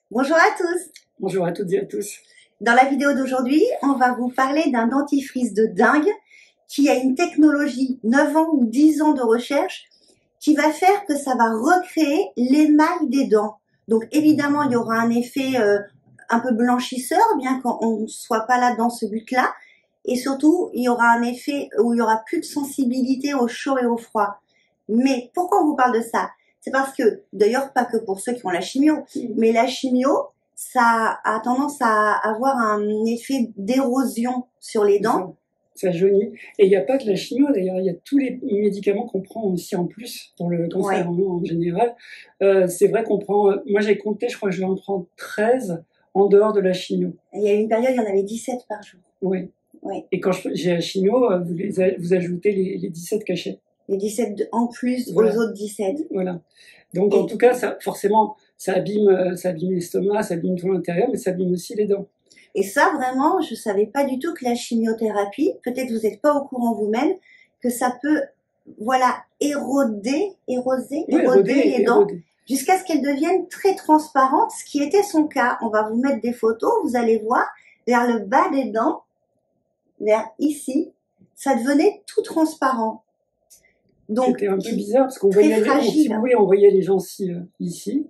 Bonjour à tous. Bonjour à toutes et à tous. Dans la vidéo d'aujourd'hui, on va vous parler d'un dentifrice de dingue qui a une technologie 9 ans ou 10 ans de recherche qui va faire que ça va recréer l'émail des dents. Donc évidemment, il y aura un effet un peu blanchisseur, bien qu'on ne soit pas là dans ce but-là. Et surtout, il y aura un effet où il y aura plus de sensibilité au chaud et au froid. Mais pourquoi on vous parle de ça? C'est parce que, d'ailleurs, pas que pour ceux qui ont la chimio, mais la chimio, ça a tendance à avoir un effet d'érosion sur les dents. Ça jaunit. Et il n'y a pas que la chimio d'ailleurs, il y a tous les médicaments qu'on prend aussi en plus pour le cancer en général. C'est vrai qu'on prend, moi j'ai compté, je crois que je vais en prendre 13 en dehors de la chimio. Il y a eu une période, il y en avait 17 par jour. Oui. Oui. Et quand j'ai la chimio, vous ajoutez les 17 cachets. Les 17 en plus aux autres 17. Voilà. Donc en tout cas, ça, forcément, ça abîme l'estomac, ça abîme tout l'intérieur, mais ça abîme aussi les dents. Et ça, vraiment, je savais pas du tout que la chimiothérapie, peut-être vous n'êtes pas au courant vous-même, que ça peut, voilà, éroder les dents, jusqu'à ce qu'elles deviennent très transparentes, ce qui était son cas. On va vous mettre des photos, vous allez voir, vers le bas des dents, vers ici, ça devenait tout transparent. Donc, c'était un peu bizarre, parce qu'on voyait, si vous voulez, on voyait les gencives ici,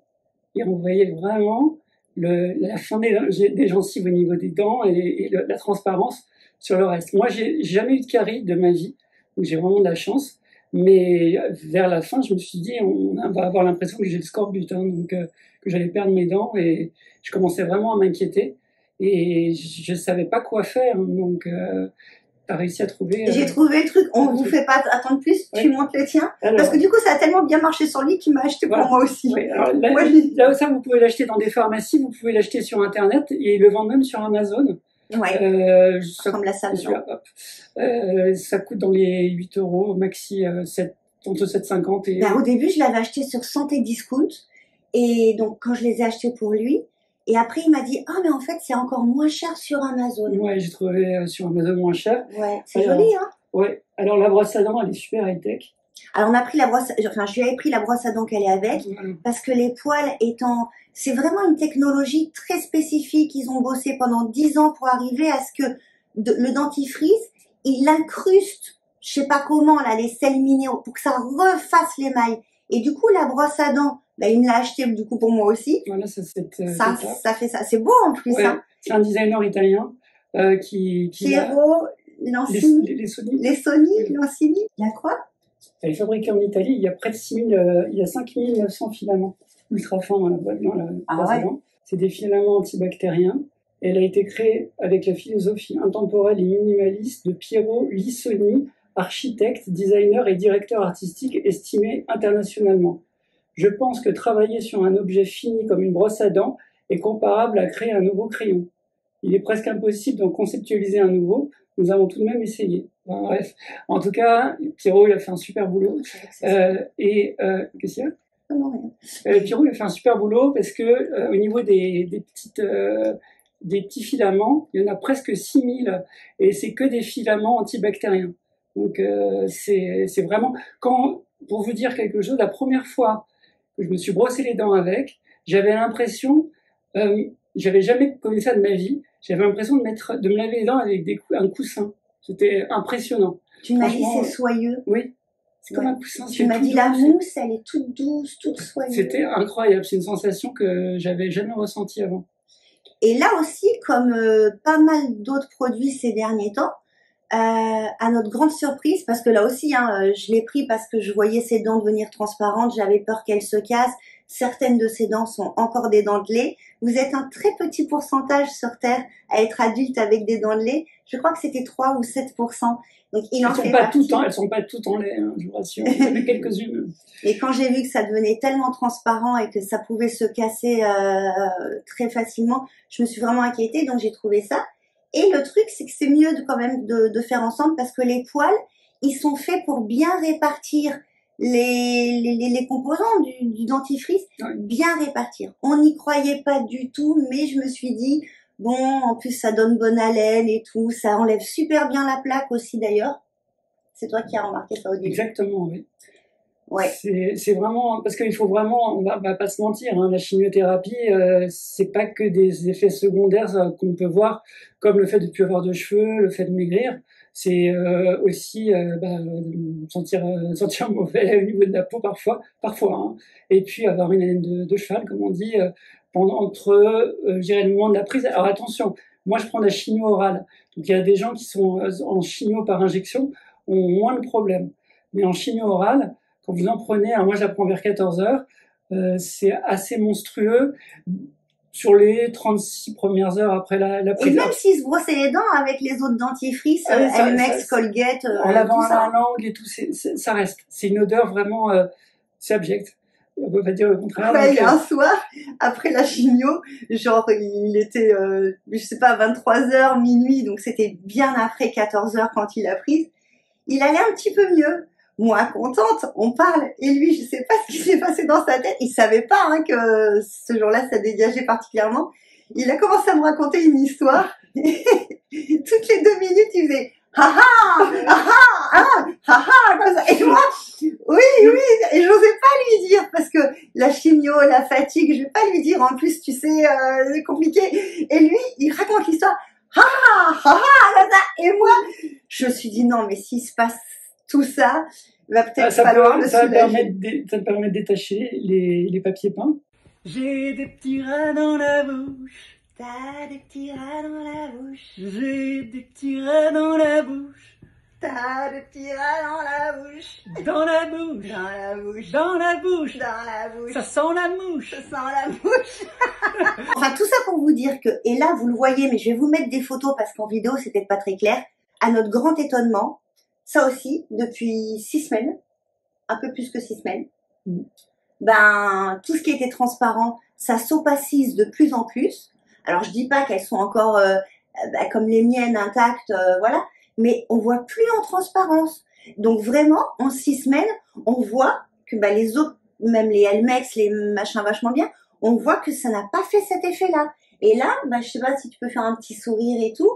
et on voyait vraiment la fin des gencives au niveau des dents et la transparence sur le reste. Moi, j'ai jamais eu de carie de ma vie, donc j'ai vraiment de la chance. Mais vers la fin, je me suis dit, on va avoir l'impression que j'ai le scorbut, hein, donc que j'allais perdre mes dents, et je commençais vraiment à m'inquiéter. Et je savais pas quoi faire, donc t'as réussi à trouver... J'ai trouvé le truc, on vous fait pas attendre plus, tu montes le tien. Alors, parce que du coup, ça a tellement bien marché sur lui qu'il m'a acheté pour moi aussi. Oui, alors là, ça, vous pouvez l'acheter dans des pharmacies, vous pouvez l'acheter sur Internet, et ils le vendent même sur Amazon. Ouais, comme la salle. Ça coûte dans les 8 € maxi, entre 7,50 et... Au début, je l'avais acheté sur Santé Discount, et donc quand je les ai achetés pour lui, et après, il m'a dit, ah, mais en fait, c'est encore moins cher sur Amazon. Ouais, j'ai trouvé sur Amazon moins cher. Ouais, c'est joli, hein? Ouais. Alors, la brosse à dents, elle est super high-tech. Alors, on a pris la brosse, enfin, je lui avais pris la brosse à dents qu'elle est avec, parce que les poils étant, c'est vraiment une technologie très spécifique. Ils ont bossé pendant 10 ans pour arriver à ce que le dentifrice, il incruste, je sais pas comment, là, les sels minéraux, pour que ça refasse l'émail. Et du coup, la brosse à dents, il me l'a acheté du coup pour moi aussi. Voilà, ça fait ça. C'est beau en plus, hein. C'est un designer italien Piero Lancini. Les Sony, Lancini. Il y a quoi? Elle est fabriquée en Italie. Il y a près de 5900 filaments ultra fins dans la brosse à dents. C'est des filaments antibactériens. Elle a été créée avec la philosophie intemporelle et minimaliste de Piero Lissoni, architecte, designer et directeur artistique estimé internationalement. Je pense que travailler sur un objet fini comme une brosse à dents est comparable à créer un nouveau crayon. Il est presque impossible d'en conceptualiser un nouveau. Nous avons tout de même essayé. Enfin, bref. En tout cas, Pierrot, il a fait un super boulot. Qu'est-ce qu'il y a? Pierrot, il a fait un super boulot parce que au niveau des petits filaments, il y en a presque 6000, et c'est que des filaments antibactériens. Donc c'est vraiment, pour vous dire quelque chose, la première fois que je me suis brossé les dents avec, j'avais l'impression, j'avais jamais connu ça de ma vie, j'avais l'impression de me laver les dents avec un coussin. C'était impressionnant. Tu m'as dit c'est soyeux. Oui. C'est comme un coussin. Tu m'as dit la mousse, elle est toute douce, toute soyeuse. C'était incroyable. C'est une sensation que j'avais jamais ressentie avant. Et là aussi, comme pas mal d'autres produits ces derniers temps, à notre grande surprise, parce que là aussi, je l'ai pris parce que je voyais ses dents devenir transparentes, j'avais peur qu'elles se cassent. Certaines de ces dents sont encore des dents de lait. Vous êtes un très petit pourcentage sur Terre à être adulte avec des dents de lait. Je crois que c'était 3 ou 7%. Donc, elles sont pas toutes en lait, hein, je vous rassure. Il y en a quelques-unes. Et quand j'ai vu que ça devenait tellement transparent et que ça pouvait se casser très facilement, je me suis vraiment inquiétée, donc j'ai trouvé ça. Et le truc, c'est que c'est mieux quand même de faire ensemble, parce que les poils, ils sont faits pour bien répartir les composants du dentifrice, bien répartir. On n'y croyait pas du tout, mais je me suis dit, bon, en plus ça donne bonne haleine et tout, ça enlève super bien la plaque aussi d'ailleurs. C'est toi qui as remarqué ça au début. Exactement, oui. Ouais. C'est vraiment, parce qu'il faut vraiment, on va pas se mentir, hein, la chimiothérapie, c'est pas que des effets secondaires qu'on peut voir, comme le fait de plus avoir de cheveux, le fait de maigrir. C'est aussi sentir mauvais au niveau de la peau parfois, hein. Et puis avoir une haleine de cheval, comme on dit, je dirais le moment de la prise. Alors attention, moi je prends la chimio orale, donc il y a des gens qui sont en chimio par injection ont moins de problèmes, mais en chimio orale, quand vous en prenez, alors moi je la prends vers 14 heures, c'est assez monstrueux sur les 36 premières heures après la prise. Et même s'ils se brossaient les dents avec les autres dentifrices, Elmex, Colgate, en lavant tout ça. la langue et tout, ça reste. C'est une odeur vraiment, c'est abject. On peut pas dire le contraire. Ouais, il y a un soir, après la chimio, genre il était, je sais pas, 23h, minuit, donc c'était bien après 14h quand il a prise. Il allait un petit peu mieux. Moi, contente, on parle. Et lui, je sais pas ce qui s'est passé dans sa tête. Il savait pas hein, que ce jour-là, ça dégageait particulièrement. Il a commencé à me raconter une histoire. Toutes les 2 minutes, il faisait « Ha ha ha ha ha ha » comme ça. Et moi, oui, et j'osais pas lui dire parce que la chimio, la fatigue, je vais pas lui dire. En plus, tu sais, c'est compliqué. Et lui, il raconte l'histoire. Ha ha ha ha. Et moi, je me suis dit non, mais s'il se passe tout ça, il va peut-être falloir le soulager. Ça te permet de détacher les papiers peints. J'ai des petits rats dans la bouche. T'as des petits rats dans la bouche. J'ai des petits rats dans la bouche. T'as des petits rats dans la bouche. Dans la bouche. Dans la bouche. Dans la bouche. Dans la bouche. Ça sent la mouche. Ça sent la mouche. Enfin, tout ça pour vous dire que, et là, vous le voyez, mais je vais vous mettre des photos parce qu'en vidéo, c'était pas très clair. À notre grand étonnement, ça aussi, depuis 6 semaines, un peu plus que 6 semaines, ben, tout ce qui était transparent, ça s'opacise de plus en plus. Alors, je dis pas qu'elles sont encore comme les miennes intactes, voilà, mais on voit plus en transparence. Donc vraiment, en 6 semaines, on voit que les autres, même les Elmex, les machins vachement bien, on voit que ça n'a pas fait cet effet-là. Et là, je sais pas si tu peux faire un petit sourire et tout.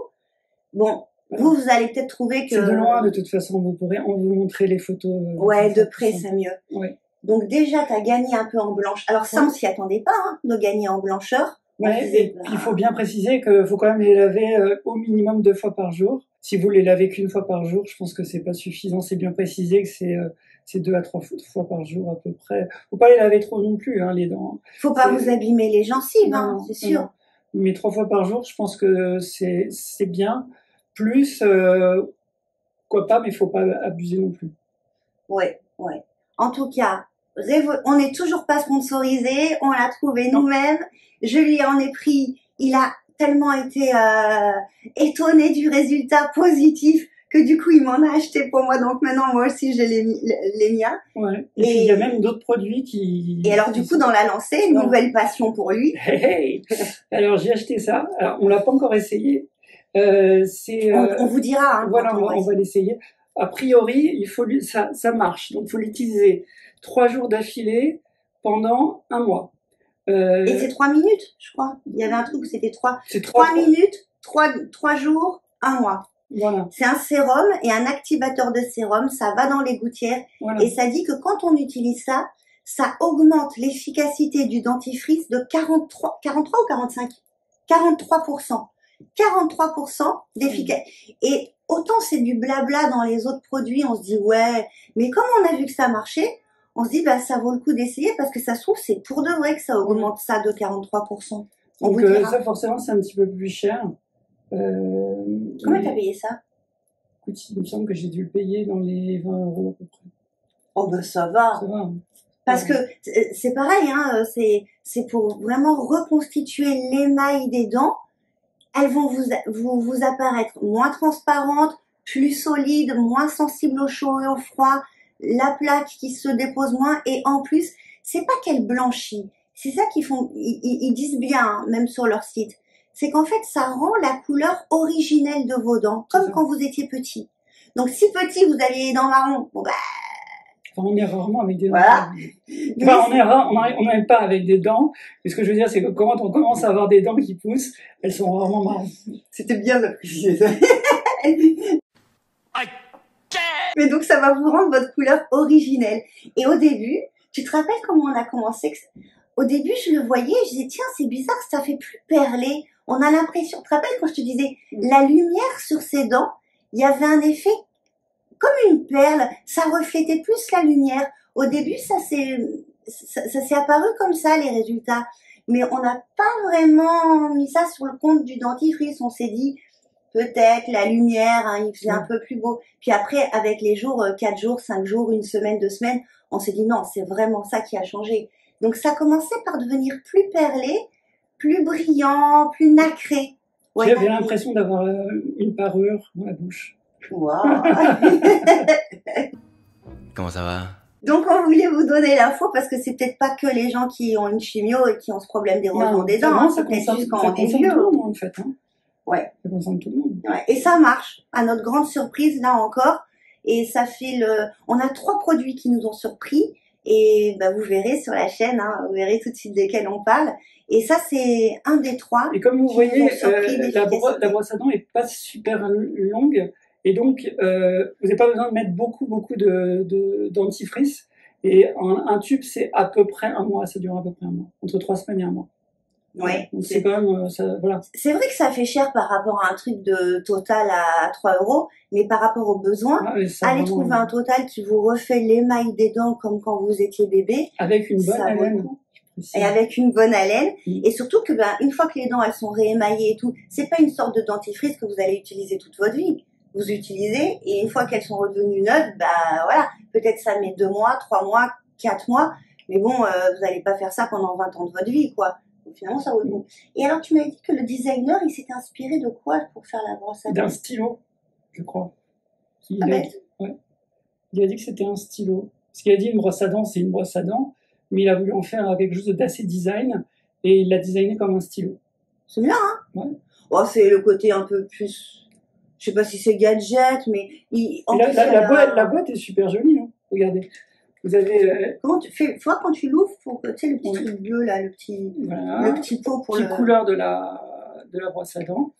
Bon, vous allez peut-être trouver que... C'est de loin, de toute façon, on vous montrer les photos. Ouais, de près, c'est mieux. Ouais. Donc déjà, tu as gagné un peu en blanche. Alors ça, on s'y attendait pas, hein, de gagner en blancheur. Ouais, et puis il faut bien préciser qu'il faut quand même les laver au minimum 2 fois par jour. Si vous les lavez qu'une fois par jour, je pense que c'est pas suffisant. C'est bien précisé que c'est 2 à 3 fois par jour à peu près. Faut pas les laver trop non plus, hein, les dents. Faut pas vous abîmer les gencives, hein, c'est sûr. Non. Mais 3 fois par jour, je pense que c'est bien. Plus, quoi pas, mais faut pas abuser non plus. Ouais. En tout cas, on n'est toujours pas sponsorisé, on l'a trouvé nous-mêmes. Je lui en ai pris, il a tellement été étonné du résultat positif que du coup il m'en a acheté pour moi. Donc maintenant moi aussi j'ai les miens. Ouais. Et puis il y a même d'autres produits qui... Et alors du coup dans la lancée, une nouvelle passion pour lui. Hey. Alors j'ai acheté ça. Alors on l'a pas encore essayé. On vous dira. Hein, voilà, on va l'essayer. A priori, ça marche. Donc, il faut l'utiliser 3 jours d'affilée pendant 1 mois. Et c'est 3 minutes, je crois. Il y avait un truc où c'était 3 minutes, 3 jours, 1 mois. Voilà. C'est un sérum et un activateur de sérum. Ça va dans les gouttières. Voilà. Et ça dit que quand on utilise ça, ça augmente l'efficacité du dentifrice de 43 ou 45 43%. 43% d'efficacité. Et autant c'est du blabla dans les autres produits, on se dit ouais, mais comme on a vu que ça marchait, on se dit ça vaut le coup d'essayer parce que ça se trouve c'est pour de vrai que ça augmente ça de 43%. Donc ça forcément c'est un petit peu plus cher. Comment t'as payé ça? Écoute, il me semble que j'ai dû le payer dans les 20 € à peu près. Oh ça va. Ça va. Parce que c'est pareil, hein, c'est pour vraiment reconstituer l'émail des dents. Elles vont vous apparaître moins transparentes, plus solides, moins sensibles au chaud et au froid, la plaque qui se dépose moins, et en plus, c'est pas qu'elle blanchit. C'est ça qu'ils font, ils disent bien, hein, même sur leur site. C'est qu'en fait, ça rend la couleur originelle de vos dents, comme quand vous étiez petit. Donc, si petit, vous aviez les dents marron, Enfin, on est rarement avec des dents. Voilà. Enfin, on n'aime pas avec des dents. Mais ce que je veux dire, c'est que quand on commence à avoir des dents qui poussent, elles sont rarement marron. C'était bien de préciser ça. Mais donc, ça va vous rendre votre couleur originelle. Et au début, tu te rappelles comment on a commencé? Au début, je le voyais, je disais, tiens, c'est bizarre, ça fait plus perlé. On a l'impression, tu te rappelles quand je te disais, la lumière sur ses dents, il y avait un effet comme une perle, ça reflétait plus la lumière. Au début, ça s'est apparu comme ça, les résultats. Mais on n'a pas vraiment mis ça sur le compte du dentifrice. On s'est dit, peut-être la lumière, hein, il faisait un peu plus beau. Puis après, avec les jours, 4 jours, 5 jours, 1 semaine, 2 semaines, on s'est dit non, c'est vraiment ça qui a changé. Donc ça commençait par devenir plus perlé, plus brillant, plus nacré. Ouais, j'avais l'impression d'avoir une parure dans la bouche. Wow. Comment ça va? Donc on voulait vous donner l'info parce que c'est peut-être pas que les gens qui ont une chimio et qui ont ce problème d'érosion des dents. Ça concerne tout le monde en fait. Hein. Ouais. Ça concerne tout le monde. Ouais. Et ça marche, à notre grande surprise là encore. Et ça fait on a 3 produits qui nous ont surpris. Et bah, vous verrez sur la chaîne, hein, vous verrez tout de suite desquels on parle. Et ça, c'est un des 3. Et comme vous voyez, la brosse à dents est pas super longue. Et donc, vous n'avez pas besoin de mettre beaucoup de dentifrice. Et un tube, c'est à peu près 1 mois. Ça dure à peu près 1 mois. Entre 3 semaines et 1 mois. Ouais. Donc c'est quand même, voilà. C'est vrai que ça fait cher par rapport à un truc de Total à 3 €, mais par rapport aux besoins, allez trouver un Total qui vous refait l'émail des dents comme quand vous étiez bébé. Avec une bonne haleine. Et avec une bonne haleine. Et surtout que, une fois que les dents, elles sont réémaillées et tout, c'est pas une sorte de dentifrice que vous allez utiliser toute votre vie. Vous utilisez, et une fois qu'elles sont redevenues neuves, voilà, peut-être ça met 2 mois, 3 mois, 4 mois, mais bon, vous allez pas faire ça pendant 20 ans de votre vie, quoi. Donc, finalement, ça vaut le coup. Et alors, tu m'avais dit que le designer, il s'était inspiré de quoi pour faire la brosse à dents? D'un stylo, je crois. Il a dit que c'était un stylo. Parce qu'il a dit une brosse à dents, c'est une brosse à dents, mais il a voulu en faire quelque chose d'assez design, et il l'a designé comme un stylo. C'est bien, hein? Ouais. Oh, c'est le côté un peu plus, je sais pas si c'est gadget, mais la boîte est super jolie, hein. Regardez. Vous avez. Comment tu fais? Toi, quand tu l'ouvres, tu sais, le petit truc bleu, là, le petit pot pour le. Couleur de la brosse à dents.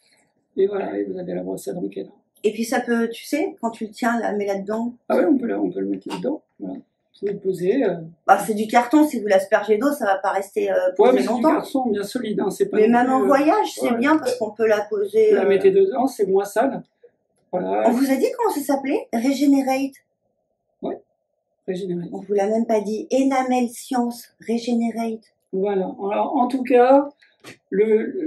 Et voilà, et vous avez la brosse à dents qui est là. Et puis ça peut, tu sais, quand tu le tiens, la mets là-dedans. Ah ouais, on peut le mettre là-dedans. Voilà. Vous le posez. C'est du carton, si vous l'aspergez d'eau, ça va pas rester posé longtemps. C'est du carton bien solide, hein, c'est pas. Mais même en voyage, c'est bien parce qu'on peut la poser. Vous la mettez dedans, c'est moins sale. Voilà. On vous a dit comment ça s'appelait? Regenerate. Ouais. Regenerate. On vous l'a même pas dit. Enamel Science Regenerate. Voilà. Alors, en tout cas,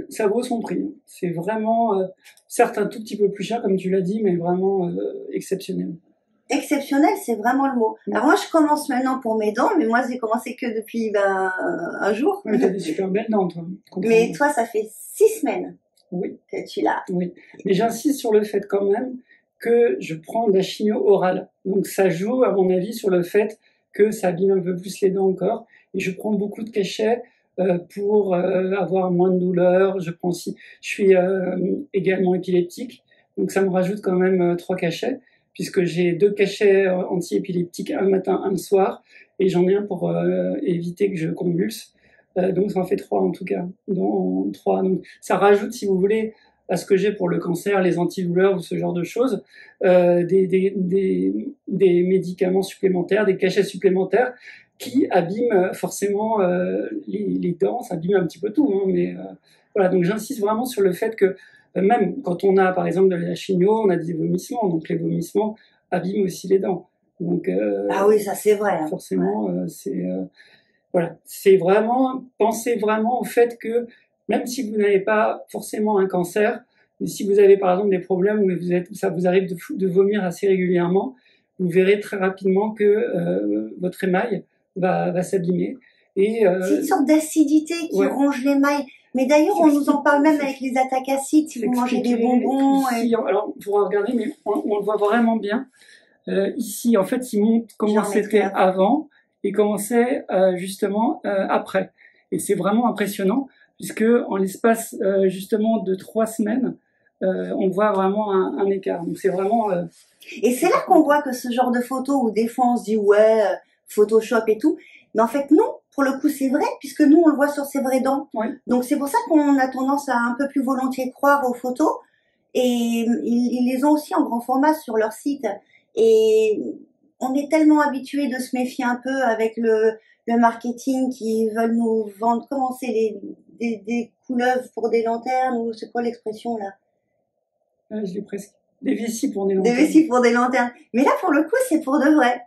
ça vaut son prix. C'est vraiment, certes un tout petit peu plus cher, comme tu l'as dit, mais vraiment exceptionnel. Exceptionnel, c'est vraiment le mot. Alors moi, je commence maintenant pour mes dents, mais moi, j'ai commencé que depuis un jour. Oui, t'as des super belles dents, toi. Mais toi, ça fait 6 semaines que tu l'as. Oui, mais j'insiste sur le fait quand même que je prends de la chimio orale. Donc ça joue, à mon avis, sur le fait que ça abîme un peu plus les dents encore. Et je prends beaucoup de cachets pour avoir moins de douleur. Je suis également épileptique, donc ça me rajoute quand même 3 cachets, puisque j'ai 2 cachets anti-épileptiques, un le matin, un le soir, et j'en ai un pour éviter que je convulse. Donc ça en fait 3 en tout cas. Donc ça rajoute, si vous voulez, à ce que j'ai pour le cancer, les antidouleurs ou ce genre de choses, des médicaments supplémentaires, des cachets supplémentaires qui abîment forcément les dents, ça abîme un petit peu tout. Hein, mais voilà, donc j'insiste vraiment sur le fait que même quand on a par exemple de la chimio, on a des vomissements, donc les vomissements abîment aussi les dents. Donc ah oui, ça c'est vrai. Hein. Forcément, voilà, c'est vraiment, pensez vraiment au fait que même si vous n'avez pas forcément un cancer, mais si vous avez par exemple des problèmes où ça vous arrive de vomir assez régulièrement, vous verrez très rapidement que votre émail va s'abîmer. C'est une sorte d'acidité qui ronge l'émail. Mais d'ailleurs, on nous en parle même avec les attaques acides, si vous mangez des bonbons. Alors, vous regardez, mais on le voit vraiment bien. Ici, en fait, il montre comment c'était avant et comment c'est justement après. Et c'est vraiment impressionnant, puisque en l'espace justement de 3 semaines, on voit vraiment un écart. Donc c'est vraiment. Et c'est là qu'on voit que ce genre de photos où des fois on se dit ouais, Photoshop et tout, mais en fait non. Pour le coup, c'est vrai, puisque nous, on le voit sur ses vraies dents. Oui. Donc, c'est pour ça qu'on a tendance à un peu plus volontiers croire aux photos. Et ils les ont aussi en grand format sur leur site. Et on est tellement habitué de se méfier un peu avec le marketing qui veulent nous vendre, comment c'est, des couleuvres pour des lanternes, ou c'est quoi l'expression là? Je l'ai presque. Des vessies pour des lanternes. Des vessies pour des lanternes. Mais là, pour le coup, c'est pour de vrai.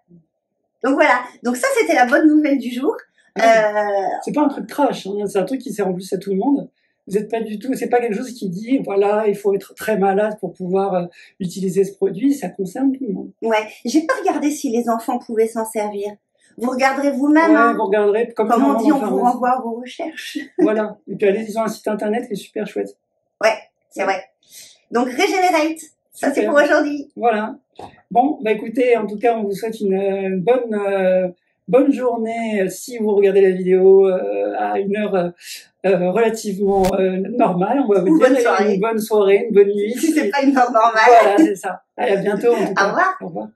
Donc voilà. Donc ça, c'était la bonne nouvelle du jour. C'est pas un truc trash, hein. C'est un truc qui sert en plus à tout le monde. Vous êtes pas du tout, c'est pas quelque chose qui dit, voilà, il faut être très malade pour pouvoir utiliser ce produit. Ça concerne tout le monde. Ouais. J'ai pas regardé si les enfants pouvaient s'en servir. Vous regarderez vous-même. Ouais, hein. vous regarderez comme on dit, on vous renvoie à vos recherches. Voilà. Et puis allez sur un site internet qui est super chouette. Ouais, c'est vrai. Donc Regenerate. Ça, c'est pour aujourd'hui. Voilà. Bon, bah écoutez, en tout cas, on vous souhaite une bonne journée si vous regardez la vidéo à une heure relativement normale, on va vous dire. Une bonne soirée, une bonne nuit. Si c'est pas une heure normale. Voilà, c'est ça. Allez, à bientôt. En tout cas. Au revoir. Au revoir.